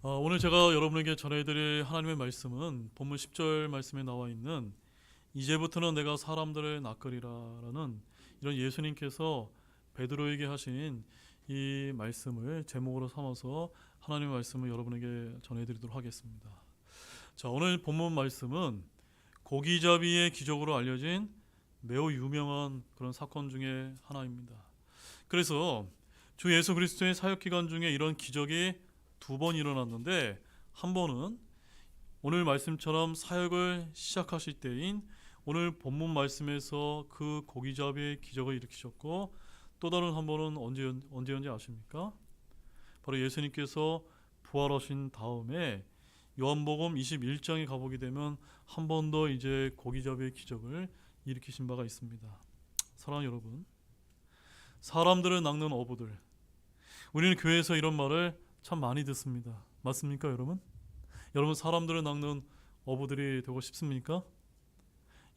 오늘 제가 여러분에게 전해드릴 하나님의 말씀은 본문 10절 말씀에 나와 있는 이제부터는 내가 사람들을 낚으리라라는 이런 예수님께서 베드로에게 하신 이 말씀을 제목으로 삼아서 하나님의 말씀을 여러분에게 전해드리도록 하겠습니다. 자, 오늘 본문 말씀은 고기잡이의 기적으로 알려진 매우 유명한 그런 사건 중에 하나입니다. 그래서 주 예수 그리스도의 사역 기간 중에 이런 기적이 두 번 일어났는데, 한 번은 오늘 말씀처럼 사역을 시작하실 때인 오늘 본문 말씀에서 그 고기잡이의 기적을 일으키셨고, 또 다른 한 번은 언제인지 아십니까? 바로 예수님께서 부활하신 다음에 요한복음 21장에 가보게 되면 한 번 더 이제 고기잡이의 기적을 일으키신 바가 있습니다. 사랑하는 여러분, 사람들을 낚는 어부들, 우리는 교회에서 이런 말을 참 많이 듣습니다. 맞습니까, 여러분? 여러분, 사람들을 낚는 어부들이 되고 싶습니까?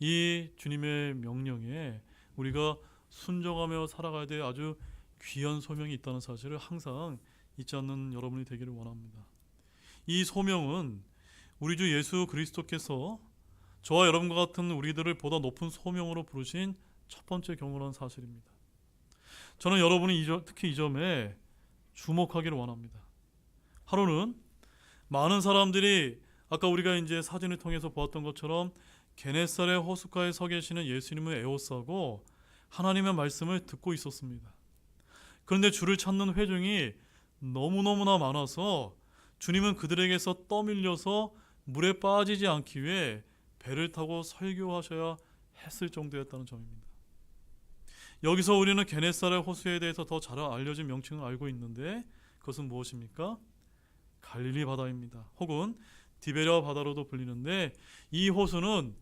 이 주님의 명령에 우리가 순종하며 살아가야 될 아주 귀한 소명이 있다는 사실을 항상 잊지 않는 여러분이 되기를 원합니다. 이 소명은 우리 주 예수 그리스도께서 저와 여러분과 같은 우리들을 보다 높은 소명으로 부르신 첫 번째 경우라는 사실입니다. 저는 여러분이 특히 이 점에 주목하기를 원합니다. 하루는 많은 사람들이 아까 우리가 이제 사진을 통해서 보았던 것처럼 게네사렛 호숫가에 서 계시는 예수님을 에워싸고 하나님의 말씀을 듣고 있었습니다. 그런데 주를 찾는 회중이 너무너무나 많아서 주님은 그들에게서 떠밀려서 물에 빠지지 않기 위해 배를 타고 설교하셔야 했을 정도였다는 점입니다. 여기서 우리는 게네사렛 호수에 대해서 더 잘 알려진 명칭을 알고 있는데, 그것은 무엇입니까? 갈릴리 바다입니다. 혹은 디베랴 바다로도 불리는데, 이 호수는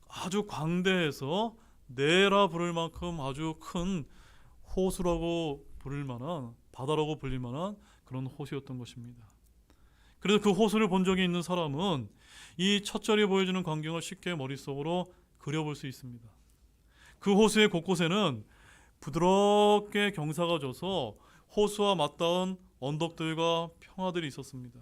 아주 광대해서 네라 부를 만큼 아주 큰 호수라고 부를 만한, 바다라고 불릴 만한 그런 호수였던 것입니다. 그래서 그 호수를 본 적이 있는 사람은 이 첫 절이 보여주는 광경을 쉽게 머릿속으로 그려볼 수 있습니다. 그 호수의 곳곳에는 부드럽게 경사가 져서 호수와 맞닿은 언덕들과 평화들이 있었습니다.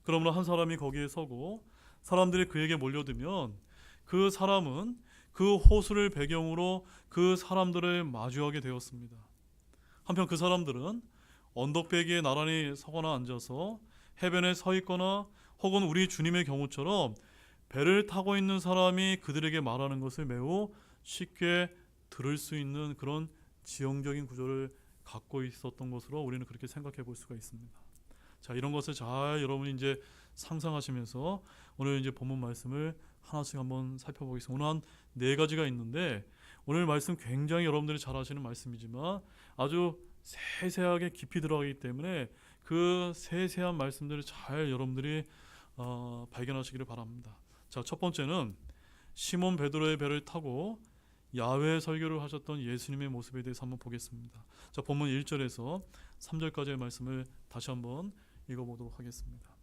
그러므로 한 사람이 거기에 서고 사람들이 그에게 몰려들면 그 사람은 그 호수를 배경으로 그 사람들을 마주하게 되었습니다. 한편 그 사람들은 언덕배기에 나란히 서거나 앉아서 해변에 서 있거나, 혹은 우리 주님의 경우처럼 배를 타고 있는 사람이 그들에게 말하는 것을 매우 쉽게 들을 수 있는 그런 지형적인 구조를 갖고 있었던 것으로 우리는 그렇게 생각해 볼 수가 있습니다. 자, 이런 것을 잘 여러분이 이제 상상하시면서 오늘 이제 본문 말씀을 하나씩 한번 살펴보겠습니다. 오늘 한 네 가지가 있는데, 오늘 말씀 굉장히 여러분들이 잘 아시는 말씀이지만 아주 세세하게 깊이 들어가기 때문에 그 세세한 말씀들을 잘 여러분들이 발견하시기를 바랍니다. 자, 첫 번째는 시몬 베드로의 배를 타고 야외 설교를 하셨던 예수님의 모습에 대해서 한번 보겠습니다. 자, 본문 1절에서 3절까지의 말씀을 다시 한번 읽어보도록 하겠습니다.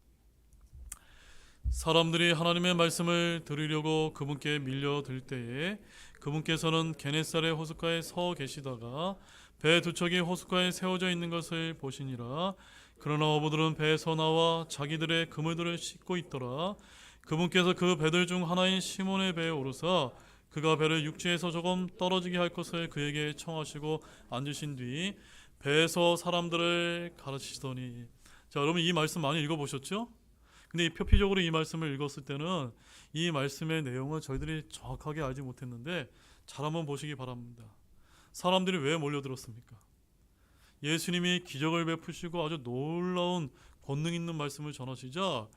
사람들이 하나님의 말씀을 들으려고 그분께 밀려들 때에 그분께서는 게네사렛 호숫가에 서 계시다가 배 두 척이 호숫가에 세워져 있는 것을 보시니라. 그러나 어부들은 배에서 나와 자기들의 그물들을 씻고 있더라. 그분께서 그 배들 중 하나인 시몬의 배에 오르사 그가 배를 육지에서 조금 떨어지게 할 것을 그에게 청하시고 앉으신 뒤 배에서 사람들을 가르치시더니. 자, 여러분 이 말씀 많이 읽어보셨죠? 근데 표피적으로 이 말씀을 읽었을 때는 이 말씀의 내용을 저희들이 정확하게 알지 못했는데 잘 한번 보시기 바랍니다. 사람들이 왜 몰려들었습니까? 예수님이 기적을 베푸시고 아주 놀라운 권능 있는 말씀을 전하시자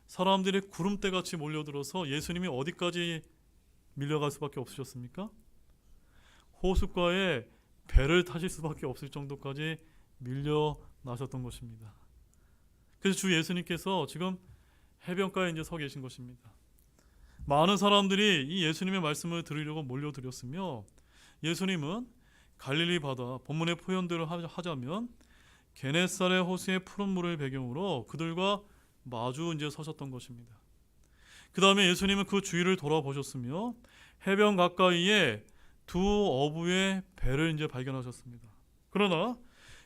사람들이 구름대같이 몰려들어서 예수님이 어디까지 밀려갈 수밖에 없으셨습니까? 호숫가에 배를 타실 수밖에 없을 정도까지 밀려나셨던 것입니다. 그래서 주 예수님께서 지금 해변가에 이제 서 계신 것입니다. 많은 사람들이 이 예수님의 말씀을 들으려고 몰려들었으며, 예수님은 갈릴리 바다, 본문의 표현대로 하자면 게네사렛 호수의 푸른 물을 배경으로 그들과 마주 이제 서셨던 것입니다. 그 다음에 예수님은 그 주위를 돌아보셨으며 해변 가까이에 두 어부의 배를 이제 발견하셨습니다. 그러나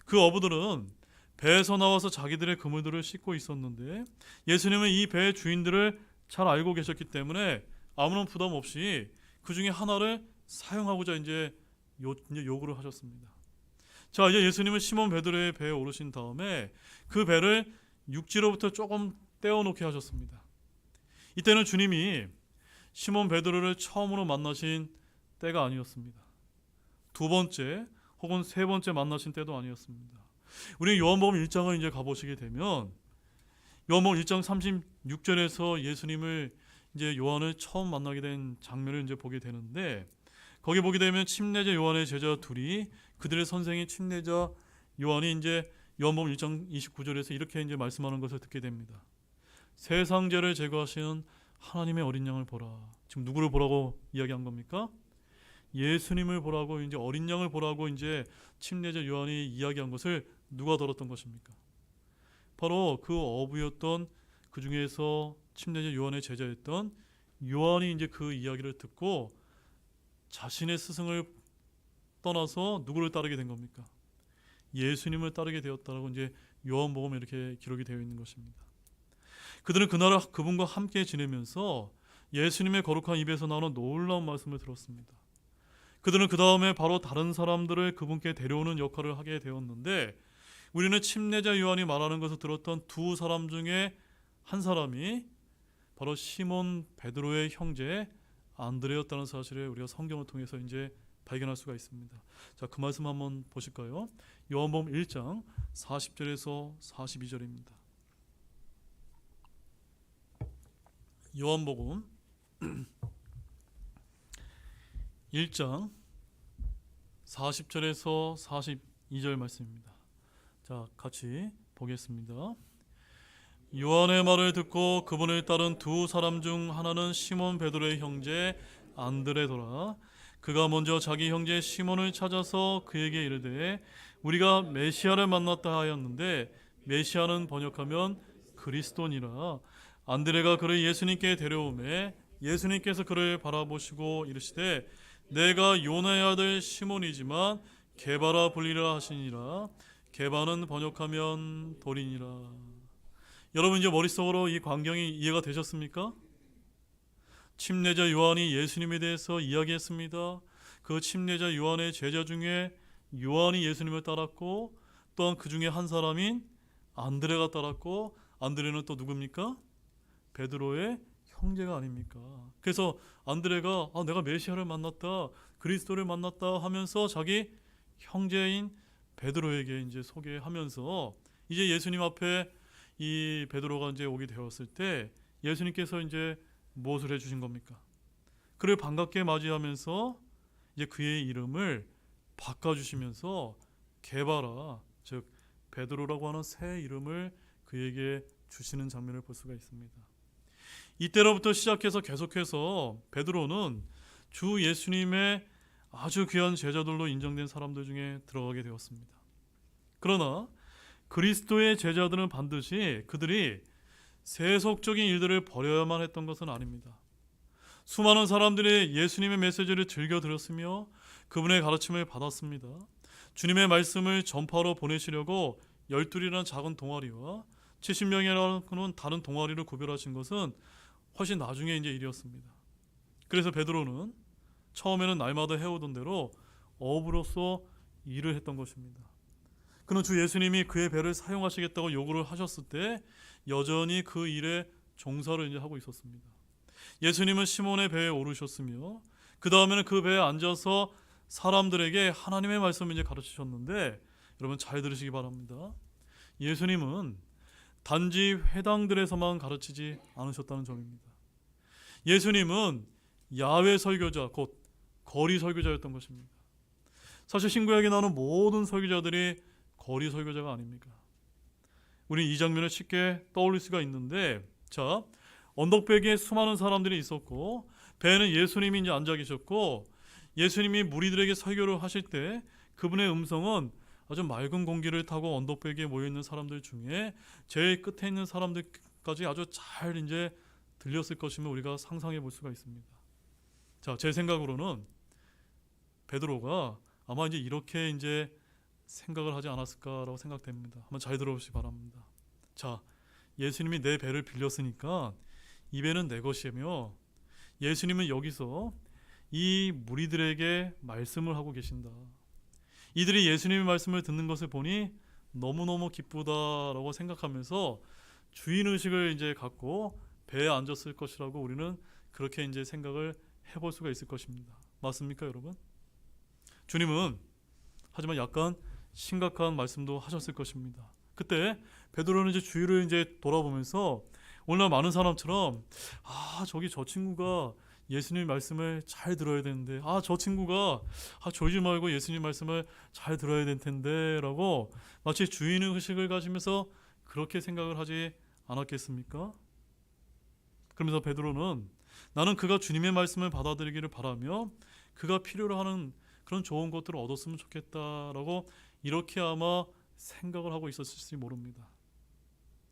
그 어부들은 배에서 나와서 자기들의 그물들을 씻고 있었는데 예수님은 이 배의 주인들을 잘 알고 계셨기 때문에 아무런 부담 없이 그 중에 하나를 사용하고자 이제 요구를 하셨습니다. 자, 이제 예수님은 시몬 베드로의 배에 오르신 다음에 그 배를 육지로부터 조금 떼어놓게 하셨습니다. 이때는 주님이 시몬 베드로를 처음으로 만나신 때가 아니었습니다. 두 번째 혹은 세 번째 만나신 때도 아니었습니다. 우리 요한복음 1장을 이제 가보시게 되면 요한복음 1장 36절에서 예수님을 이제 요한을 처음 만나게 된 장면을 이제 보게 되는데, 거기 보게 되면 침례자 요한의 제자 둘이 그들의 선생인 침례자 요한이 이제 요한복음 1장 29절에서 이렇게 이제 말씀하는 것을 듣게 됩니다. 세상 죄를 제거하시는 하나님의 어린 양을 보라. 지금 누구를 보라고 이야기한 겁니까? 예수님을 보라고, 이제 어린 양을 보라고 이제 침례자 요한이 이야기한 것을 누가 들었던 것입니까? 바로 그 어부였던, 그 중에서 침례자 요한의 제자였던 요한이 이제 그 이야기를 듣고 자신의 스승을 떠나서 누구를 따르게 된 겁니까? 예수님을 따르게 되었다라고 이제 요한복음에 이렇게 기록이 되어 있는 것입니다. 그들은 그날 그분과 함께 지내면서 예수님의 거룩한 입에서 나오는 놀라운 말씀을 들었습니다. 그들은 그 다음에 바로 다른 사람들을 그분께 데려오는 역할을 하게 되었는데, 우리는 침례자 요한이 말하는 것을 들었던 두 사람 중에 한 사람이 바로 시몬 베드로의 형제 안드레였다는 사실을 우리가 성경을 통해서 이제 발견할 수가 있습니다. 자, 그 말씀 한번 보실까요? 요한복음 1장 40절에서 42절입니다. 요한복음 1장 40절에서 42절 말씀입니다. 자, 같이 보겠습니다. 요한의 말을 듣고 그분을 따른 두 사람 중 하나는 시몬 베드로의 형제 안드레더라. 그가 먼저 자기 형제 시몬을 찾아서 그에게 이르되 우리가 메시아를 만났다 하였는데, 메시아는 번역하면 그리스도니라. 안드레가 그를 예수님께 데려오매 예수님께서 그를 바라보시고 이르시되 내가 요나의 아들 시몬이지만 게바라 불리라 하시니라. 게바는 번역하면 돌이니라. 여러분, 이제 머릿속으로 이 광경이 이해가 되셨습니까? 침례자 요한이 예수님에 대해서 이야기했습니다. 그 침례자 요한의 제자 중에 요한이 예수님을 따랐고, 또한 그 중에 한 사람인 안드레가 따랐고, 안드레는 또 누굽니까? 베드로의 형제가 아닙니까? 그래서 안드레가 내가 메시아를 만났다, 그리스도를 만났다 하면서 자기 형제인 베드로에게 이제 소개하면서, 이제 예수님 앞에 이 베드로가 이제 오게 되었을 때 예수님께서 이제 무엇을 해주신 겁니까? 그를 반갑게 맞이하면서 이제 그의 이름을 바꿔주시면서 게바라, 즉 베드로라고 하는 새 이름을 그에게 주시는 장면을 볼 수가 있습니다. 이때로부터 시작해서 계속해서 베드로는 주 예수님의 아주 귀한 제자들로 인정된 사람들 중에 들어가게 되었습니다. 그러나 그리스도의 제자들은 반드시 그들이 세속적인 일들을 버려야만 했던 것은 아닙니다. 수많은 사람들이 예수님의 메시지를 즐겨 들었으며 그분의 가르침을 받았습니다. 주님의 말씀을 전파로 보내시려고 12이라는 작은 동아리와 70명이라는 다른 동아리를 구별하신 것은 훨씬 나중에 이제 일이었습니다. 그래서 베드로는 처음에는 날마다 해오던 대로 어부로서 일을 했던 것입니다. 그는 주 예수님이 그의 배를 사용하시겠다고 요구를 하셨을 때 여전히 그 일에 종사를 이제 하고 있었습니다. 예수님은 시몬의 배에 오르셨으며 그 다음에는 그 배에 앉아서 사람들에게 하나님의 말씀을 이제 가르치셨는데, 여러분 잘 들으시기 바랍니다. 예수님은 단지 회당들에서만 가르치지 않으셨다는 점입니다. 예수님은 야외 설교자, 곧 거리 설교자였던 것입니다. 사실 신구약에 나오는 모든 설교자들이 거리 설교자가 아닙니까? 우리 이 장면을 쉽게 떠올릴 수가 있는데, 자, 언덕배기에 수많은 사람들이 있었고 배에는 예수님이 이제 앉아 계셨고, 예수님이 무리들에게 설교를 하실 때 그분의 음성은 아주 맑은 공기를 타고 언덕배기에 모여 있는 사람들 중에 제일 끝에 있는 사람들까지 아주 잘 이제 들렸을 것임을 우리가 상상해 볼 수가 있습니다. 자, 제 생각으로는 베드로가 아마 이제 이렇게 이제 생각을 하지 않았을까라고 생각됩니다. 한번 잘 들어보시기 바랍니다. 자, 예수님이 내 배를 빌렸으니까 이 배는 내 것이며 예수님은 여기서 이 무리들에게 말씀을 하고 계신다. 이들이 예수님의 말씀을 듣는 것을 보니 너무너무 기쁘다라고 생각하면서 주인의식을 이제 갖고 배에 앉았을 것이라고 우리는 그렇게 이제 생각을 해볼 수가 있을 것입니다. 맞습니까, 여러분? 주님은 하지만 약간 심각한 말씀도 하셨을 것입니다. 그때 베드로는 이제 주위를 이제 돌아보면서 오늘 많은 사람처럼 저기 저 친구가 예수님 말씀을 잘 들어야 되는데 저 친구가 졸지 말고 예수님 말씀을 잘 들어야 될 텐데 라고 마치 주인의 의식을 가지면서 그렇게 생각을 하지 않았겠습니까? 그러면서 베드로는 나는 그가 주님의 말씀을 받아들이기를 바라며 그가 필요로 하는 그런 좋은 것들을 얻었으면 좋겠다라고 이렇게 아마 생각을 하고 있었을지 모릅니다.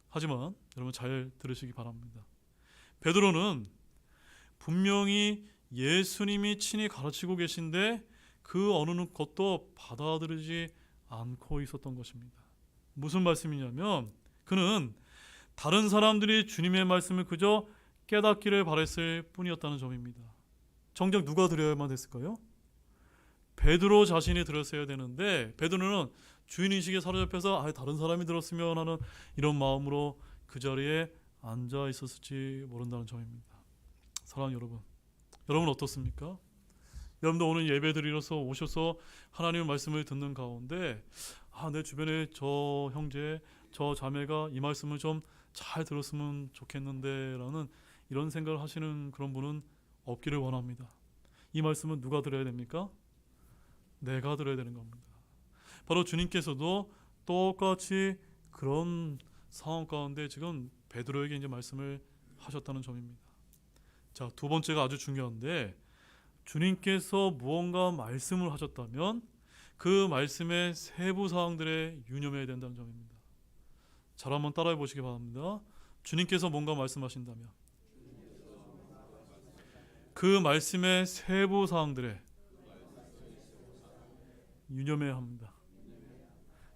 하지만 여러분 잘 들으시기 바랍니다. 베드로는 분명히 예수님이 친히 가르치고 계신데 그 어느 것도 받아들이지 않고 있었던 것입니다. 무슨 말씀이냐면 그는 다른 사람들이 주님의 말씀을 그저 깨닫기를 바랬을 뿐이었다는 점입니다. 정작 누가 들어야만 됐을까요? 베드로 자신이 들었어야 되는데 베드로는 주인의식에 사로잡혀서 다른 사람이 들었으면 하는 이런 마음으로 그 자리에 앉아 있었을지 모른다는 점입니다. 사랑하는 여러분, 여러분 어떻습니까? 여러분도 오늘 예배 드리러서 오셔서 하나님의 말씀을 듣는 가운데 내 주변에 저 형제, 저 자매가 이 말씀을 좀 잘 들었으면 좋겠는데 라는 이런 생각을 하시는 그런 분은 없기를 원합니다. 이 말씀은 누가 들어야 됩니까? 내가 들어야 되는 겁니다. 바로 주님께서도 똑같이 그런 상황 가운데 지금 베드로에게 이제 말씀을 하셨다는 점입니다. 자, 두 번째가 아주 중요한데 주님께서 무언가 말씀을 하셨다면 그 말씀의 세부 사항들에 유념해야 된다는 점입니다. 잘 한번 따라해 보시기 바랍니다. 주님께서 뭔가 말씀하신다면 그 말씀의 세부 사항들에 유념해야 합니다.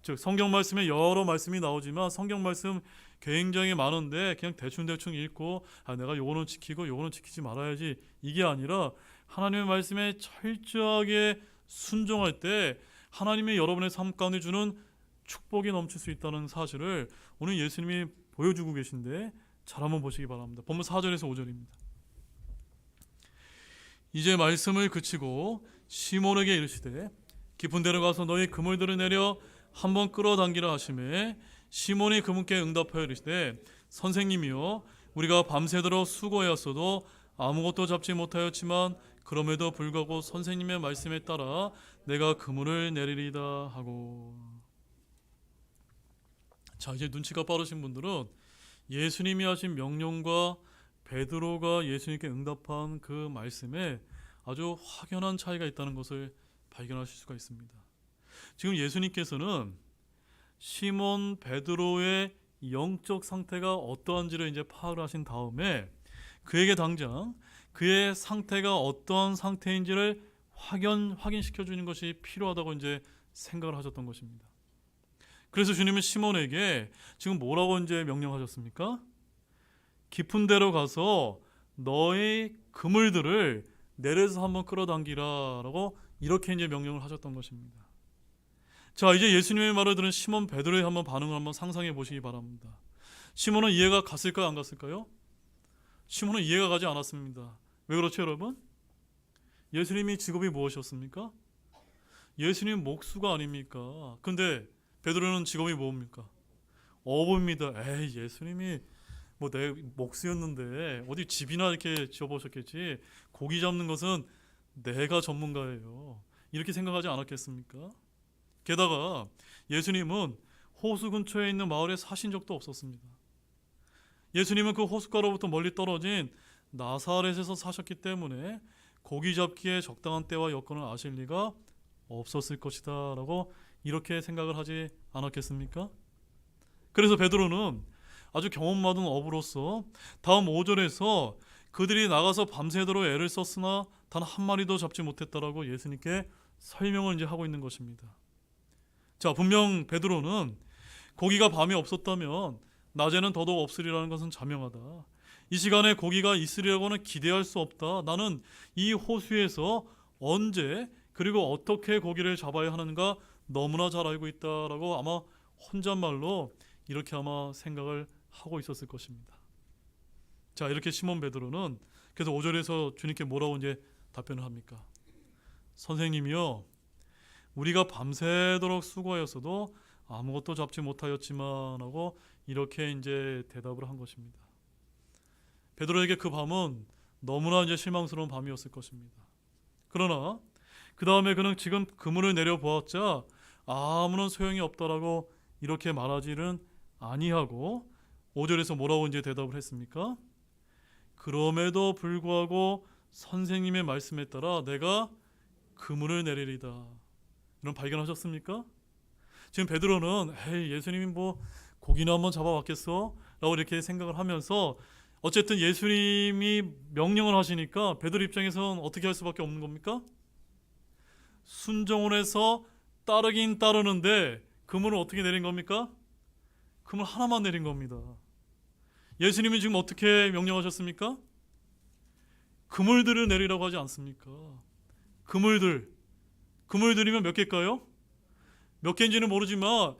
즉 성경 말씀에 여러 말씀이 나오지만 성경 말씀 굉장히 많은데 그냥 대충 읽고 내가 요거는 지키고 요거는 지키지 말아야지 이게 아니라 하나님의 말씀에 철저하게 순종할 때 하나님이 여러분의 삶 가운데 주는 축복이 넘칠 수 있다는 사실을 오늘 예수님이 보여주고 계신데 잘 한번 보시기 바랍니다. 본문 4절에서 5절입니다. 이제 말씀을 그치고 시몬에게 이르시되 깊은 데로 가서 너희 그물들을 내려 한번 끌어당기라 하시매 시몬이 그분께 응답하여 이르시되 선생님이여 우리가 밤새도록 수고하였어도 아무것도 잡지 못하였지만 그럼에도 불구하고 선생님의 말씀에 따라 내가 그물을 내리리다 하고. 자, 이제 눈치가 빠르신 분들은 예수님이 하신 명령과 베드로가 예수님께 응답한 그 말씀에 아주 확연한 차이가 있다는 것을 발견하실 수가 있습니다. 지금 예수님께서는 시몬 베드로의 영적 상태가 어떠한지를 이제 파악을 하신 다음에 그에게 당장 그의 상태가 어떠한 상태인지를 확인시켜 주는 것이 필요하다고 이제 생각을 하셨던 것입니다. 그래서 주님은 시몬에게 지금 뭐라고 이제 명령하셨습니까? 깊은 데로 가서 너의 그물들을 내려서 한번 끌어당기라라고 이렇게 이제 명령을 하셨던 것입니다. 자, 이제 예수님의 말을 들은 시몬 베드로의 한번 반응을 한번 상상해 보시기 바랍니다. 시몬은 이해가 갔을까요? 안 갔을까요? 시몬은 이해가 가지 않았습니다. 왜 그렇죠, 여러분? 예수님이 직업이 무엇이었습니까? 예수님 목수가 아닙니까? 근데 베드로는 직업이 뭡니까? 어부입니다. 에이, 예수님이 내 목수였는데 어디 집이나 이렇게 지어보셨겠지. 고기 잡는 것은 내가 전문가예요. 이렇게 생각하지 않았겠습니까? 게다가 예수님은 호수 근처에 있는 마을에 사신 적도 없었습니다. 예수님은 그 호숫가로부터 멀리 떨어진 나사렛에서 사셨기 때문에 고기 잡기에 적당한 때와 여건을 아실 리가 없었을 것이다 라고 이렇게 생각을 하지 않았겠습니까? 그래서 베드로는 아주 경험 많은 어부로서 다음 5절에서 그들이 나가서 밤새도록 애를 썼으나 단 한 마리도 잡지 못했다라고 예수님께 설명을 이제 하고 있는 것입니다. 자, 분명 베드로는 고기가 밤에 없었다면 낮에는 더더욱 없으리라는 것은 자명하다. 이 시간에 고기가 있으리라고는 기대할 수 없다. 나는 이 호수에서 언제 그리고 어떻게 고기를 잡아야 하는가 너무나 잘 알고 있다라고 아마 혼잣말로 이렇게 아마 생각을 하고 있었을 것입니다. 자, 이렇게 시몬 베드로는 그래서 5절에서 주님께 뭐라고 이제 답변을 합니까? 선생님이요, 우리가 밤새도록 수고하였어도 아무것도 잡지 못하였지만 하고 이렇게 이제 대답을 한 것입니다. 베드로에게 그 밤은 너무나 이제 실망스러운 밤이었을 것입니다. 그러나 그 다음에 그는 지금 그물을 내려보았자 아무런 소용이 없다라고 이렇게 말하지는 아니하고 5절에서 뭐라고 이제 대답을 했습니까? 그럼에도 불구하고 선생님의 말씀에 따라 내가 그물을 내리리다. 이런 발견하셨습니까? 지금 베드로는 에이, 예수님이 뭐 고기나 한번 잡아왔겠어? 라고 이렇게 생각을 하면서 어쨌든 예수님이 명령을 하시니까 베드로 입장에서는 어떻게 할 수밖에 없는 겁니까? 순종을 해서 따르긴 따르는데 그물을 어떻게 내린 겁니까? 그물 하나만 내린 겁니다. 예수님이 지금 어떻게 명령하셨습니까? 그물들을 내리라고 하지 않습니까? 그물들이면 몇 개일까요? 몇 개인지는 모르지만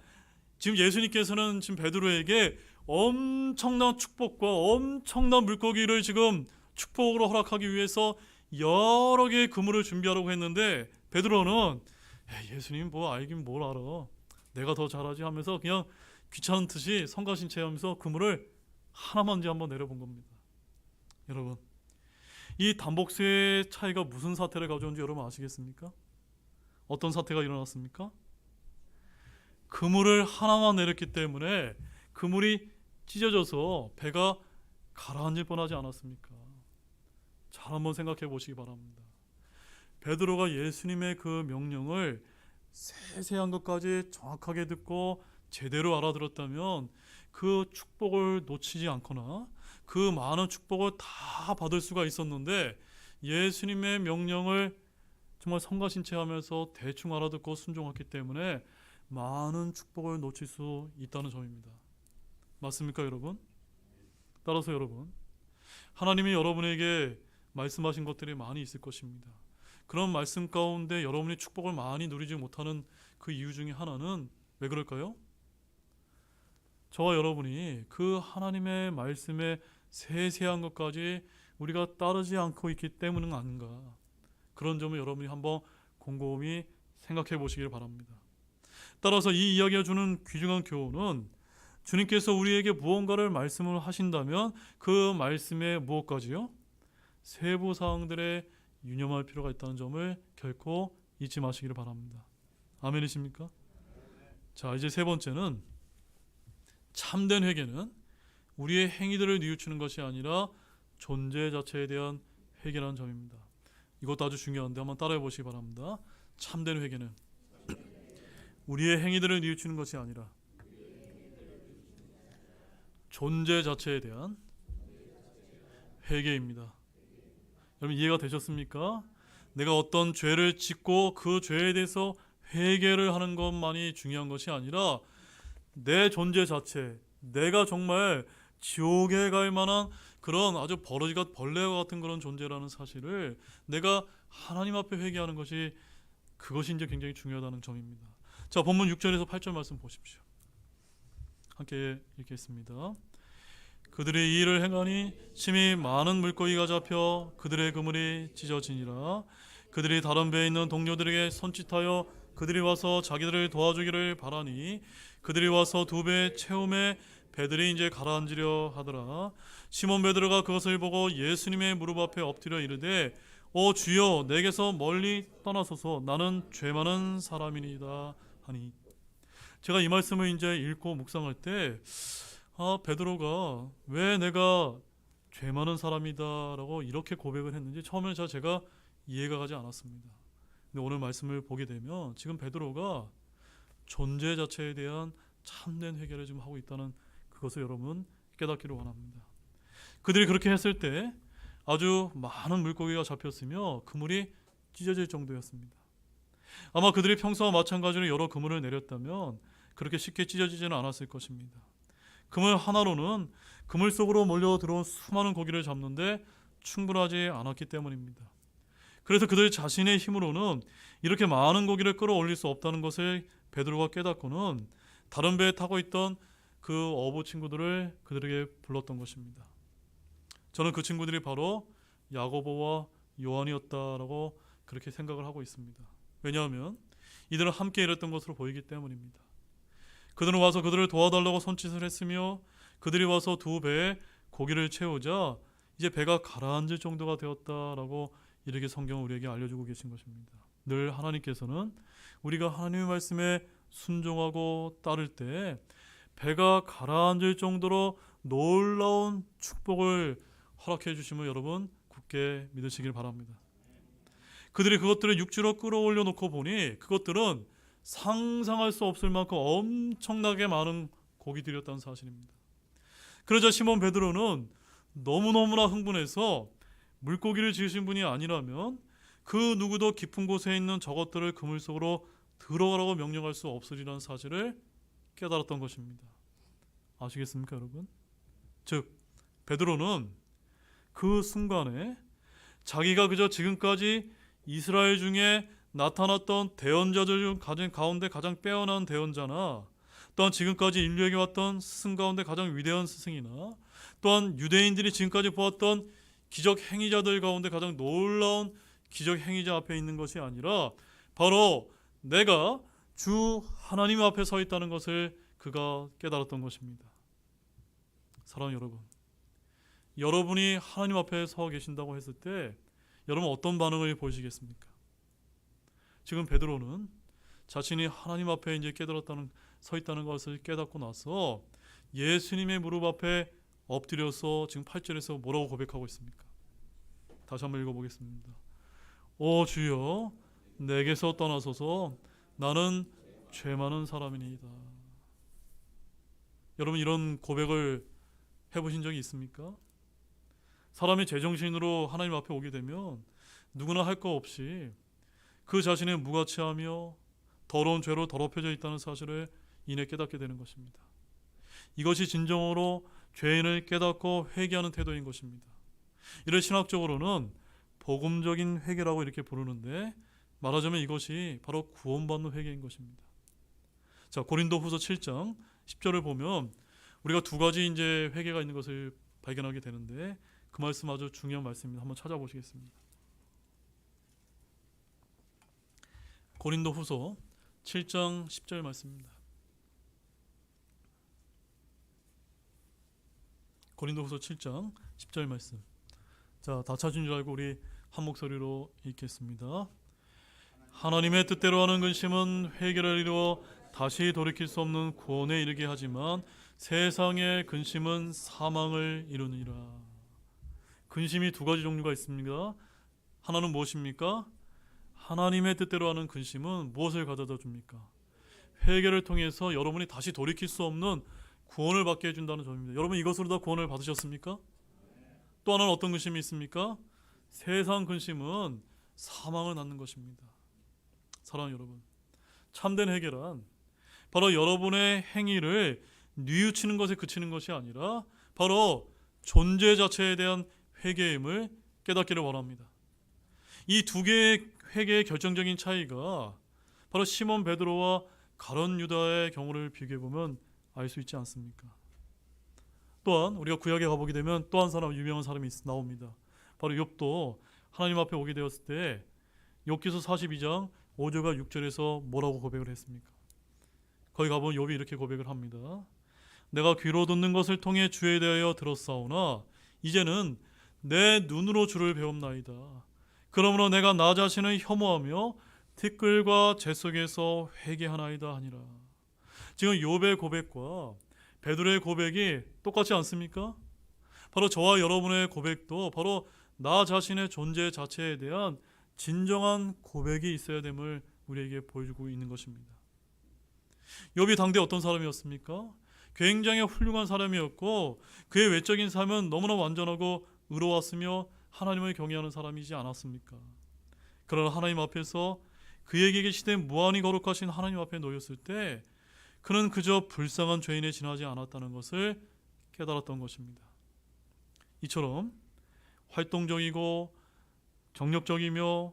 지금 예수님께서는 지금 베드로에게 엄청난 축복과 엄청난 물고기를 지금 축복으로 허락하기 위해서 여러 개의 그물을 준비하라고 했는데 베드로는 예수님 뭐 알긴 뭘 알아, 내가 더 잘하지 하면서 그냥 귀찮은 듯이 성가신채하면서 그물을 하나만 이제 한번 내려본 겁니다. 여러분, 이 단복수의 차이가 무슨 사태를 가져온지 여러분 아시겠습니까? 어떤 사태가 일어났습니까? 그물을 하나만 내렸기 때문에 그물이 찢어져서 배가 가라앉을 뻔하지 않았습니까? 잘 한번 생각해 보시기 바랍니다. 베드로가 예수님의 그 명령을 세세한 것까지 정확하게 듣고 제대로 알아들었다면 그 축복을 놓치지 않거나 그 많은 축복을 다 받을 수가 있었는데 예수님의 명령을 정말 성가신채하면서 대충 알아듣고 순종했기 때문에 많은 축복을 놓칠 수 있다는 점입니다. 맞습니까, 여러분? 따라서 여러분, 하나님이 여러분에게 말씀하신 것들이 많이 있을 것입니다. 그런 말씀 가운데 여러분이 축복을 많이 누리지 못하는 그 이유 중에 하나는 왜 그럴까요? 저와 여러분이 그 하나님의 말씀의 세세한 것까지 우리가 따르지 않고 있기 때문은 아닌가, 그런 점을 여러분이 한번 곰곰이 생각해 보시길 바랍니다. 따라서 이 이야기가 주는 귀중한 교훈은 주님께서 우리에게 무언가를 말씀을 하신다면 그 말씀의 무엇까지요? 세부 사항들에 유념할 필요가 있다는 점을 결코 잊지 마시기를 바랍니다. 아멘이십니까? 자, 이제 세 번째는 참된 회개는 우리의 행위들을 뉘우치는 것이 아니라 존재 자체에 대한 회개라는 점입니다. 이것도 아주 중요한데 한번 따라해 보시기 바랍니다. 참된 회개는 우리의 행위들을 뉘우치는 것이 아니라 존재 자체에 대한 회개입니다. 여러분 이해가 되셨습니까? 내가 어떤 죄를 짓고 그 죄에 대해서 회개를 하는 것만이 중요한 것이 아니라 내 존재 자체, 내가 정말 지옥에 갈 만한 그런 아주 버러지가 벌레와 같은 그런 존재라는 사실을 내가 하나님 앞에 회개하는 것이, 그것이 이제 굉장히 중요하다는 점입니다. 자, 본문 6절에서 8절 말씀 보십시오. 함께 읽겠습니다. 그들이 이 일을 행하니 심히 많은 물고기가 잡혀 그들의 그물이 찢어지니라. 그들이 다른 배에 있는 동료들에게 손짓하여 그들이 와서 자기들을 도와주기를 바라니 그들이 와서 두 배 채움에 배들이 이제 가라앉으려 하더라. 시몬 베드로가 그것을 보고 예수님의 무릎 앞에 엎드려 이르되 오 주여, 내게서 멀리 떠나소서, 나는 죄 많은 사람이니이다 하니. 제가 이 말씀을 이제 읽고 묵상할 때 베드로가 왜 내가 죄 많은 사람이다라고 이렇게 고백을 했는지 처음에는 제가 이해가 가지 않았습니다. 근데 오늘 말씀을 보게 되면 지금 베드로가 존재 자체에 대한 참된 회개를 지금 하고 있다는 그것을 여러분 깨닫기를 원합니다. 그들이 그렇게 했을 때 아주 많은 물고기가 잡혔으며 그물이 찢어질 정도였습니다. 아마 그들이 평소와 마찬가지로 여러 그물을 내렸다면 그렇게 쉽게 찢어지지는 않았을 것입니다. 그물 하나로는 그물 속으로 몰려 들어온 수많은 고기를 잡는데 충분하지 않았기 때문입니다. 그래서 그들 자신의 힘으로는 이렇게 많은 고기를 끌어올릴 수 없다는 것을 베드로가 깨닫고는 다른 배에 타고 있던 그 어부 친구들을 그들에게 불렀던 것입니다. 저는 그 친구들이 바로 야고보와 요한이었다라고 그렇게 생각을 하고 있습니다. 왜냐하면 이들은 함께 일했던 것으로 보이기 때문입니다. 그들은 와서 그들을 도와달라고 손짓을 했으며 그들이 와서 두 배에 고기를 채우자 이제 배가 가라앉을 정도가 되었다라고 이렇게 성경은 우리에게 알려주고 계신 것입니다. 늘 하나님께서는 우리가 하나님의 말씀에 순종하고 따를 때 배가 가라앉을 정도로 놀라운 축복을 허락해 주심을 여러분 굳게 믿으시길 바랍니다. 그들이 그것들을 육지로 끌어올려 놓고 보니 그것들은 상상할 수 없을 만큼 엄청나게 많은 고기들이었다는 사실입니다. 그러자 시몬 베드로는 너무너무나 흥분해서 물고기를 지으신 분이 아니라면 그 누구도 깊은 곳에 있는 저것들을 그물 속으로 들어가라고 명령할 수 없으리라는 사실을 깨달았던 것입니다. 아시겠습니까, 여러분? 즉, 베드로는 그 순간에 자기가 그저 지금까지 이스라엘 중에 나타났던 대언자들 가운데 가장 빼어난 대언자나 또한 지금까지 인류에게 왔던 스승 가운데 가장 위대한 스승이나 또한 유대인들이 지금까지 보았던 기적 행위자들 가운데 가장 놀라운 기적 행위자 앞에 있는 것이 아니라 바로 내가 주 하나님 앞에 서 있다는 것을 그가 깨달았던 것입니다. 사랑하는 여러분, 여러분이 하나님 앞에 서 계신다고 했을 때 여러분 어떤 반응을 보이시겠습니까? 지금 베드로는 자신이 하나님 앞에 이제 서 있다는 것을 깨닫고 나서 예수님의 무릎 앞에 엎드려서 지금 8절에서 뭐라고 고백하고 있습니까? 다시 한번 읽어보겠습니다. 오 주여, 내게서 떠나소서, 나는 죄 많은 사람이니이다. 여러분 이런 고백을 해보신 적이 있습니까? 사람이 제정신으로 하나님 앞에 오게 되면 누구나 할 거 없이 그 자신의 무가치하며 더러운 죄로 더럽혀져 있다는 사실을 이내 깨닫게 되는 것입니다. 이것이 진정으로 죄인을 깨닫고 회개하는 태도인 것입니다. 이를 신학적으로는 복음적인 회개라고 이렇게 부르는데 말하자면 이것이 바로 구원받는 회개인 것입니다. 자, 고린도후서 7장 10절을 보면 우리가 두 가지 이제 회개가 있는 것을 발견하게 되는데 그 말씀 아주 중요한 말씀입니다. 한번 찾아보시겠습니다. 고린도후서 7장 10절 말씀입니다. 고린도후서 7장 10절 말씀. 자, 다 찾은 줄 알고 우리 한 목소리로 읽겠습니다. 하나님의 뜻대로 하는 근심은 회개를 이루어 다시 돌이킬 수 없는 구원에 이르게 하지만 세상의 근심은 사망을 이루느니라. 근심이 두 가지 종류가 있습니다. 하나는 무엇입니까? 하나님의 뜻대로 하는 근심은 무엇을 가져다 줍니까? 회개를 통해서 여러분이 다시 돌이킬 수 없는 구원을 받게 해준다는 점입니다. 여러분 이것으로 다 구원을 받으셨습니까? 또 하나는 어떤 근심이 있습니까? 세상 근심은 사망을 낳는 것입니다. 사랑하는 여러분, 참된 회개란 바로 여러분의 행위를 뉘우치는 것에 그치는 것이 아니라 바로 존재 자체에 대한 회개임을 깨닫기를 원합니다. 이 두 개의 회개의 결정적인 차이가 바로 시몬 베드로와 가룟 유다의 경우를 비교해보면 알 수 있지 않습니까? 또한 우리가 구약에 가보게 되면 또 한 사람, 유명한 사람이 나옵니다. 바로 욥도 하나님 앞에 오게 되었을 때 욥기서 42장 5절과 6절에서 뭐라고 고백을 했습니까? 거기 가보면 욥이 이렇게 고백을 합니다. 내가 귀로 듣는 것을 통해 주에 대하여 들었사오나 이제는 내 눈으로 주를 배움나이다. 그러므로 내가 나 자신을 혐오하며 티끌과 재 속에서 회개하나이다 하니라. 지금 욥의 고백과 베드로의 고백이 똑같지 않습니까? 바로 저와 여러분의 고백도 바로 나 자신의 존재 자체에 대한 진정한 고백이 있어야 됨을 우리에게 보여주고 있는 것입니다. 욥이 당대 어떤 사람이었습니까? 굉장히 훌륭한 사람이었고 그의 외적인 삶은 너무나 완전하고 의로웠으며 하나님을 경외하는 사람이지 않았습니까? 그러나 하나님 앞에서 그에게 계시되 무한히 거룩하신 하나님 앞에 놓였을 때 그는 그저 불쌍한 죄인에 지나지 않았다는 것을 깨달았던 것입니다. 이처럼 활동적이고 정력적이며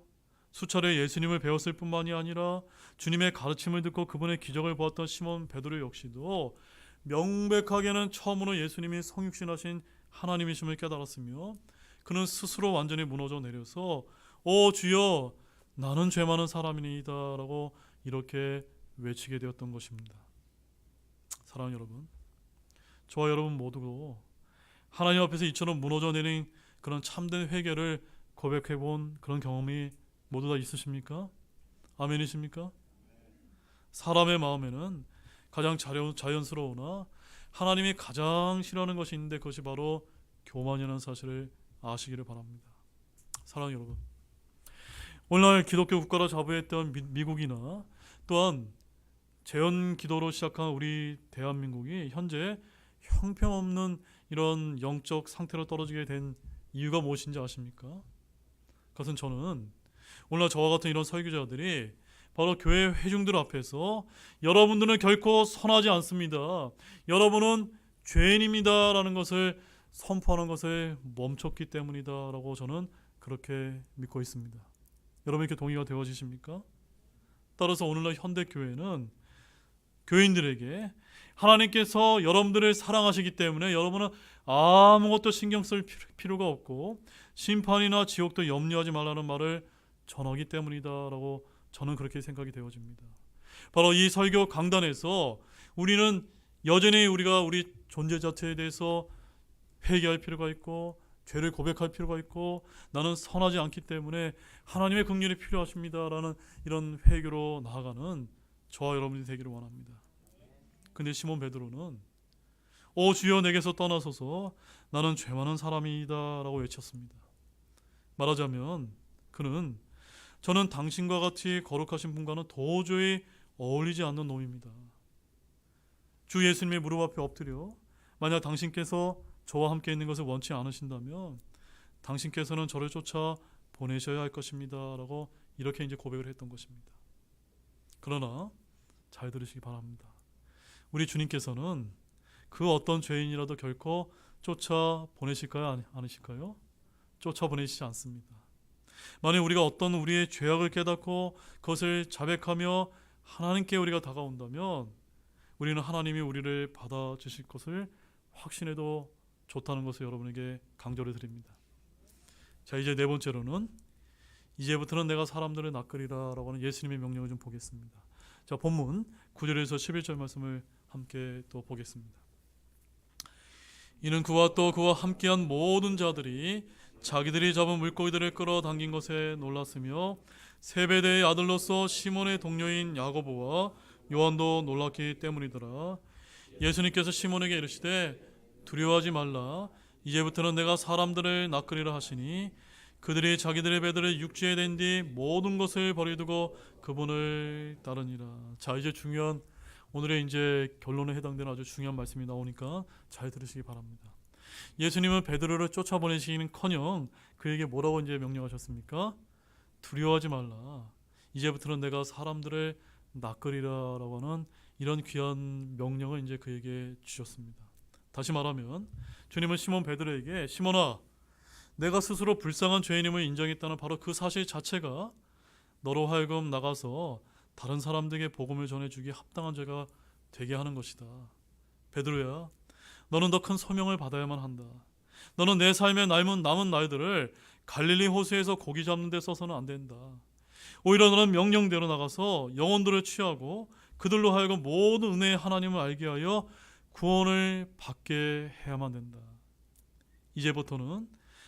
수차례 예수님을 배웠을 뿐만이 아니라 주님의 가르침을 듣고 그분의 기적을 보았던 시몬 베드로 역시도 명백하게는 처음으로 예수님이 성육신하신 하나님이심을 깨달았으며 그는 스스로 완전히 무너져 내려서 오 주여 나는 죄 많은 사람이니이다 라고 이렇게 외치게 되었던 것입니다. 사랑하는 여러분, 저와 여러분 모두도 하나님 앞에서 이처럼 무너져 내린 그런 참된 회개를 고백해 본 그런 경험이 모두 다 있으십니까? 아멘이십니까? 사람의 마음에는 가장 자연스러우나 하나님이 가장 싫어하는 것이 있는데 그것이 바로 교만이라는 사실을 아시기를 바랍니다. 사랑하는 여러분, 오늘날 기독교 국가로 자부했던 미국이나 또한 재현 기도로 시작한 우리 대한민국이 현재 형편없는 이런 영적 상태로 떨어지게 된 이유가 무엇인지 아십니까? 그것은 저는 오늘날 저와 같은 이런 설교자들이 바로 교회 회중들 앞에서 여러분들은 결코 선하지 않습니다, 여러분은 죄인입니다 라는 것을 선포하는 것을 멈췄기 때문이다 라고 저는 그렇게 믿고 있습니다. 여러분 이렇게 동의가 되어지십니까? 따라서 오늘날 현대교회는 교인들에게 하나님께서 여러분들을 사랑하시기 때문에 여러분은 아무것도 신경 쓸 필요가 없고 심판이나 지옥도 염려하지 말라는 말을 전하기 때문이다 라고 저는 그렇게 생각이 되어집니다. 바로 이 설교 강단에서 우리는 여전히 우리가 우리 존재 자체에 대해서 회개할 필요가 있고 죄를 고백할 필요가 있고 나는 선하지 않기 때문에 하나님의 긍휼이 필요하십니다 라는 이런 회개로 나아가는 저와 여러분이 되기를 원합니다. 근데 시몬 베드로는 오 주여 내게서 떠나소서 나는 죄 많은 사람이다 라고 외쳤습니다. 말하자면 그는 저는 당신과 같이 거룩하신 분과는 도저히 어울리지 않는 놈입니다. 주 예수님의 무릎 앞에 엎드려 만약 당신께서 저와 함께 있는 것을 원치 않으신다면 당신께서는 저를 쫓아 보내셔야 할 것입니다 라고 이렇게 이제 고백을 했던 것입니다. 그러나 잘 들으시기 바랍니다. 우리 주님께서는 그 어떤 죄인이라도 결코 쫓아 보내실까요? 않으실까요? 쫓아 보내시지 않습니다. 만약 우리가 어떤 우리의 죄악을 깨닫고 그것을 자백하며 하나님께 우리가 다가온다면 우리는 하나님이 우리를 받아주실 것을 확신해도 좋다는 것을 여러분에게 강조를 드립니다. 자, 이제 네 번째로는 이제부터는 내가 사람들을 낚으리라 라고 하는 예수님의 명령을 좀 보겠습니다. 자, 본문 9절에서 11절 말씀을 함께 또 보겠습니다. 이는 그와 또 그와 함께한 모든 자들이 자기들이 잡은 물고기들을 끌어당긴 것에 놀랐으며 세베대의 아들로서 시몬의 동료인 야고보와 요한도 놀랐기 때문이더라. 예수님께서 시몬에게 이르시되 두려워하지 말라. 이제부터는 내가 사람들을 낚으리라 하시니 그들이 자기들의 배들을 육지에 댄 뒤 모든 것을 버려두고 그분을 따르니라. 자, 이제 중요한 오늘의 이제 결론에 해당되는 아주 중요한 말씀이 나오니까 잘 들으시기 바랍니다. 예수님은 베드로를 쫓아보내시기는커녕 그에게 뭐라고 이제 명령하셨습니까? 두려워하지 말라. 이제부터는 내가 사람들을 낚으리라라고 하는 이런 귀한 명령을 이제 그에게 주셨습니다. 다시 말하면 주님은 시몬 베드로에게 시몬아, 내가 스스로 불쌍한 죄인임을 인정했다는 바로 그 사실 자체가 너로 하여금 나가서 다른 사람들에게 복음을 전해주기에 합당한 죄가 되게 하는 것이다. 베드로야, 너는 더 큰 소명을 받아야만 한다. 너는 내 삶의 남은 날들을 갈릴리 호수에서 고기 잡는 데 써서는 안 된다. 오히려 너는 명령대로 나가서 영혼들을 취하고 그들로 하여금 모든 은혜의 하나님을 알게 하여 구원을 받게 해야만 된다. 이제부터는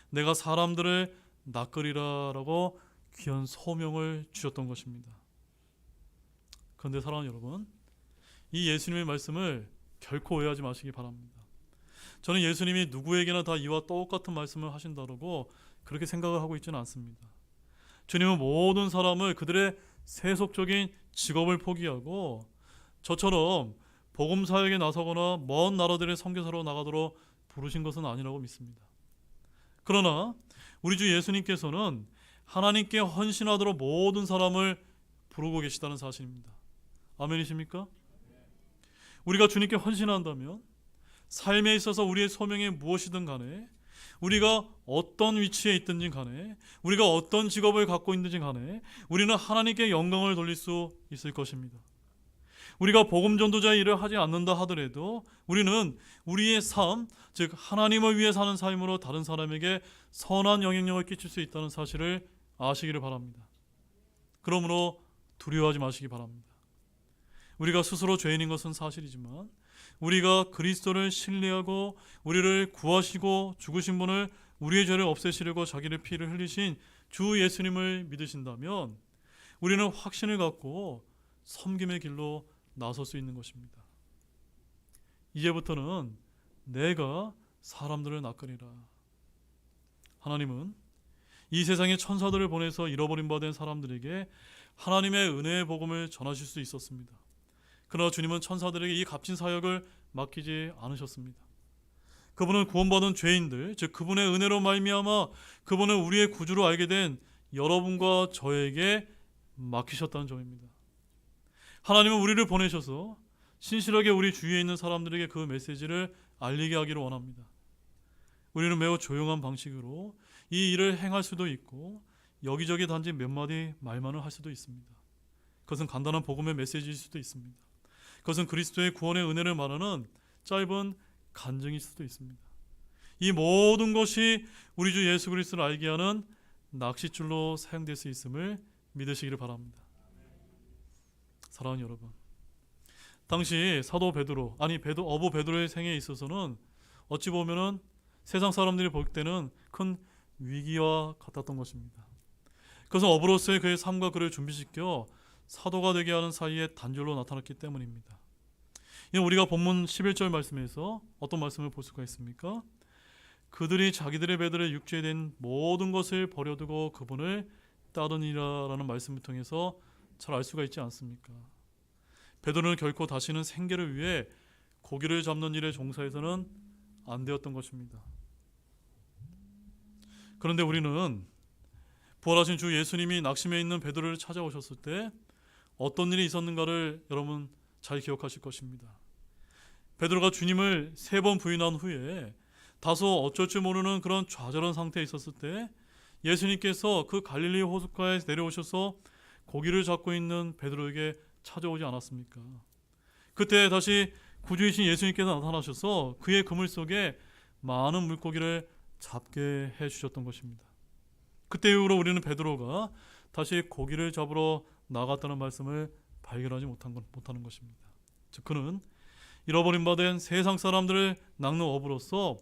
내가 사람들을 낚으리라라고 귀한 소명을 주셨던 것입니다. 그런데 사랑하는 여러분, 이 예수님의 말씀을 결코 오해하지 마시기 바랍니다. 저는 예수님이 누구에게나 다 이와 똑같은 말씀을 하신다고 그렇게 생각을 하고 있지는 않습니다. 주님은 모든 사람을 그들의 세속적인 직업을 포기하고 저처럼 복음 사역에 나서거나 먼 나라들의 선교사로 나가도록 부르신 것은 아니라고 믿습니다. 그러나 우리 주 예수님께서는 하나님께 헌신하도록 모든 사람을 부르고 계시다는 사실입니다. 아멘이십니까? 우리가 주님께 헌신한다면 삶에 있어서 우리의 소명이 무엇이든 간에, 우리가 어떤 위치에 있든지 간에, 우리가 어떤 직업을 갖고 있든지 간에 우리는 하나님께 영광을 돌릴 수 있을 것입니다. 우리가 복음 전도자의 일을 하지 않는다 하더라도 우리는 우리의 삶, 즉 하나님을 위해 사는 삶으로 다른 사람에게 선한 영향력을 끼칠 수 있다는 사실을 아시기를 바랍니다. 그러므로 두려워하지 마시기 바랍니다. 우리가 스스로 죄인인 것은 사실이지만 우리가 그리스도를 신뢰하고 우리를 구하시고 죽으신 분을, 우리의 죄를 없애시려고 자기의 피를 흘리신 주 예수님을 믿으신다면 우리는 확신을 갖고 섬김의 길로 나설 수 있는 것입니다. 이제부터는 내가 사람들을 낚으리라. 하나님은 이 세상에 천사들을 보내서 잃어버린 바 된 사람들에게 하나님의 은혜의 복음을 전하실 수 있었습니다. 그러나 주님은 천사들에게 이 값진 사역을 맡기지 않으셨습니다. 그분은 구원받은 죄인들, 즉 그분의 은혜로 말미암아 그분을 우리의 구주로 알게 된 여러분과 저에게 맡기셨다는 점입니다. 하나님은 우리를 보내셔서 신실하게 우리 주위에 있는 사람들에게 그 메시지를 알리게 하기를 원합니다. 우리는 매우 조용한 방식으로 이 일을 행할 수도 있고 여기저기 단지 몇 마디 말만을 할 수도 있습니다. 그것은 간단한 복음의 메시지일 수도 있습니다. 그것은 그리스도의 구원의 은혜를 말하는 짧은 간증일 수도 있습니다. 이 모든 것이 우리 주 예수 그리스도를 알게 하는 낚싯줄로 사용될 수 있음을 믿으시기를 바랍니다. 사랑하는 여러분, 당시 사도 베드로, 어부 베드로의 생애에 있어서는 어찌 보면은 세상 사람들이 볼 때는 큰 위기와 같았던 것입니다. 그것은 어부로서의 그의 삶과 그를 준비시켜 사도가 되게 하는 사이에 단절로 나타났기 때문입니다. 우리가 본문 11절 말씀에서 어떤 말씀을 볼 수가 있습니까? 그들이 자기들의 배들에 육지에 된 모든 것을 버려두고 그분을 따르니라라는 말씀을 통해서 잘 알 수가 있지 않습니까? 베드로는 결코 다시는 생계를 위해 고기를 잡는 일에 종사해서는 안 되었던 것입니다. 그런데 우리는 부활하신 주 예수님이 낙심해 있는 베드로를 찾아오셨을 때 어떤 일이 있었는가를 여러분 잘 기억하실 것입니다. 베드로가 주님을 3번 부인한 후에 다소 어쩔 줄 모르는 그런 좌절한 상태에 있었을 때 예수님께서 그 갈릴리 호숫가에 내려오셔서 고기를 잡고 있는 베드로에게 찾아오지 않았습니까? 그때 다시 구주이신 예수님께서 나타나셔서 그의 그물 속에 많은 물고기를 잡게 해주셨던 것입니다. 그때 이후로 우리는 베드로가 다시 고기를 잡으러 나갔다는 말씀을 발견하지 못하는 것입니다. 즉 그는 잃어버린 바 된 세상 사람들을 낚는 어부로서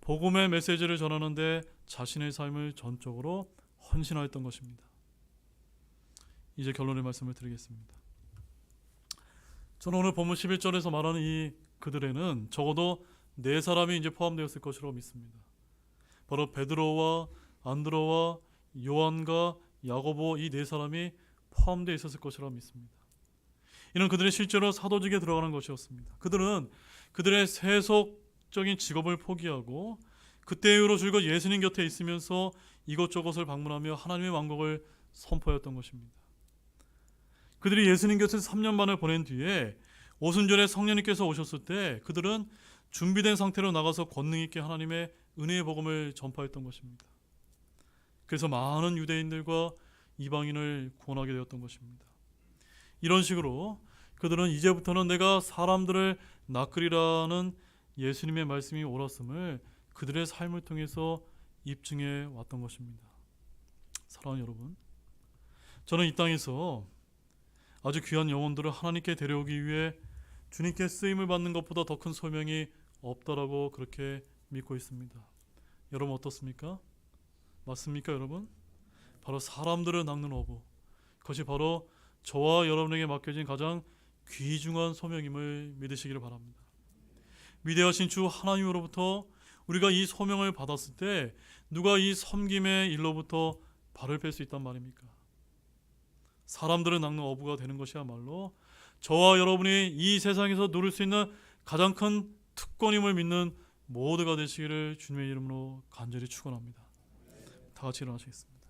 복음의 메시지를 전하는데 자신의 삶을 전적으로 헌신하였던 것입니다. 이제 결론의 말씀을 드리겠습니다. 저는 오늘 본문 11절에서 말하는 이 그들에는 적어도 4사람이 이제 포함되었을 것이라고 믿습니다. 바로 베드로와 안드로와 요한과 야고보, 이 4사람이 포함되어 있었을 것이라고 믿습니다. 이는 그들이 실제로 사도직에 들어가는 것이었습니다. 그들은 그들의 세속적인 직업을 포기하고 그때 이후로 줄곧 예수님 곁에 있으면서 이것저것을 방문하며 하나님의 왕국을 선포했던 것입니다. 그들이 예수님 곁에서 3년 반을 보낸 뒤에 오순절에 성령님께서 오셨을 때 그들은 준비된 상태로 나가서 권능 있게 하나님의 은혜의 복음을 전파했던 것입니다. 그래서 많은 유대인들과 이방인을 구원하게 되었던 것입니다. 이런 식으로 그들은 이제부터는 내가 사람들을 낚으리라는 예수님의 말씀이 옳았음을 그들의 삶을 통해서 입증해 왔던 것입니다. 사랑하는 여러분, 저는 이 땅에서 아주 귀한 영혼들을 하나님께 데려오기 위해 주님께 쓰임을 받는 것보다 더 큰 소명이 없다라고 그렇게 믿고 있습니다. 여러분 어떻습니까? 맞습니까 여러분? 바로 사람들을 낚는 어부, 그것이 바로 저와 여러분에게 맡겨진 가장 귀중한 소명임을 믿으시기를 바랍니다. 위대하신 주 하나님으로부터 우리가 이 소명을 받았을 때 누가 이 섬김의 일로부터 발을 뺄 수 있단 말입니까? 사람들을 낚는 어부가 되는 것이야말로 저와 여러분이 이 세상에서 누릴 수 있는 가장 큰 특권임을 믿는 모두가 되시기를 주님의 이름으로 간절히 축원합니다. 다 같이 일어나시겠습니다.